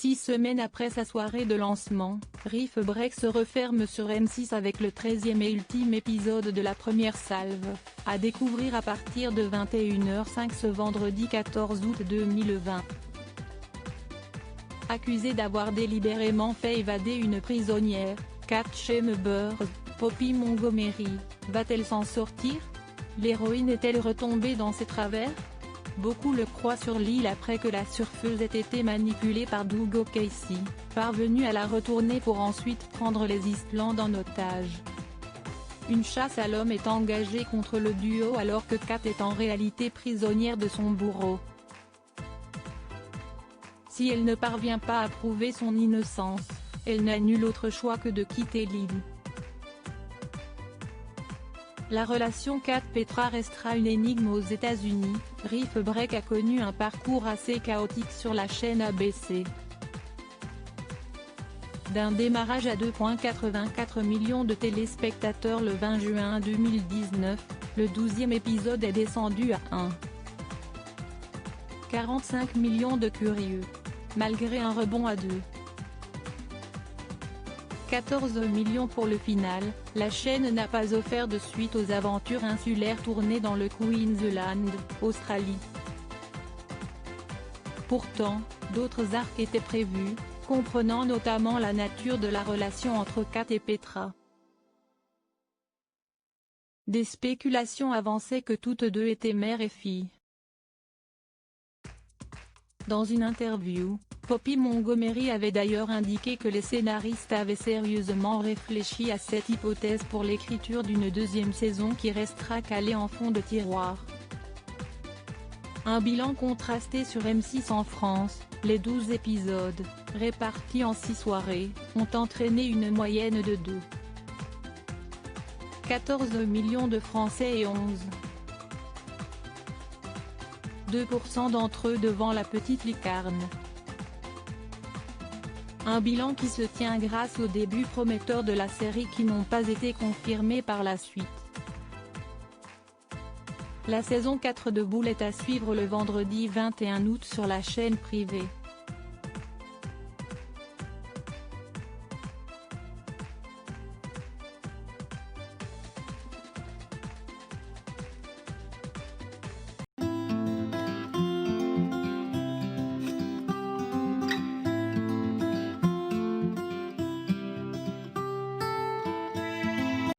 6 semaines après sa soirée de lancement, Riff Break se referme sur M6 avec le 13e et ultime épisode de la première salve, à découvrir à partir de 21h05 ce vendredi 14 août 2020. Accusée d'avoir délibérément fait évader une prisonnière, Kat Chambers, Poppy Montgomery, va-t-elle s'en sortir? L'héroïne est-elle retombée dans ses travers? Beaucoup le croient sur l'île après que la surfeuse ait été manipulée par Dougal Casey, parvenu à la retourner pour ensuite prendre les Islands en otage. Une chasse à l'homme est engagée contre le duo alors que Kat est en réalité prisonnière de son bourreau. Si elle ne parvient pas à prouver son innocence, elle n'a nul autre choix que de quitter l'île. La relation Kat-Petra restera une énigme aux États-Unis. Riff Break a connu un parcours assez chaotique sur la chaîne ABC. D'un démarrage à 2,84 millions de téléspectateurs le 20 juin 2019, le 12e épisode est descendu à 1,45 millions de curieux, malgré un rebond à 2,14 millions pour le final. La chaîne n'a pas offert de suite aux aventures insulaires tournées dans le Queensland, Australie. Pourtant, d'autres arcs étaient prévus, comprenant notamment la nature de la relation entre Kat et Petra. Des spéculations avançaient que toutes deux étaient mère et fille. Dans une interview, Poppy Montgomery avait d'ailleurs indiqué que les scénaristes avaient sérieusement réfléchi à cette hypothèse pour l'écriture d'une deuxième saison qui restera calée en fond de tiroir. Un bilan contrasté sur M6 en France, les 12 épisodes, répartis en 6 soirées, ont entraîné une moyenne de 2,14 millions de Français et 11,2% d'entre eux devant la petite lucarne. Un bilan qui se tient grâce aux débuts prometteurs de la série qui n'ont pas été confirmés par la suite. La saison 4 de Boule est à suivre le vendredi 21 août sur la chaîne privée.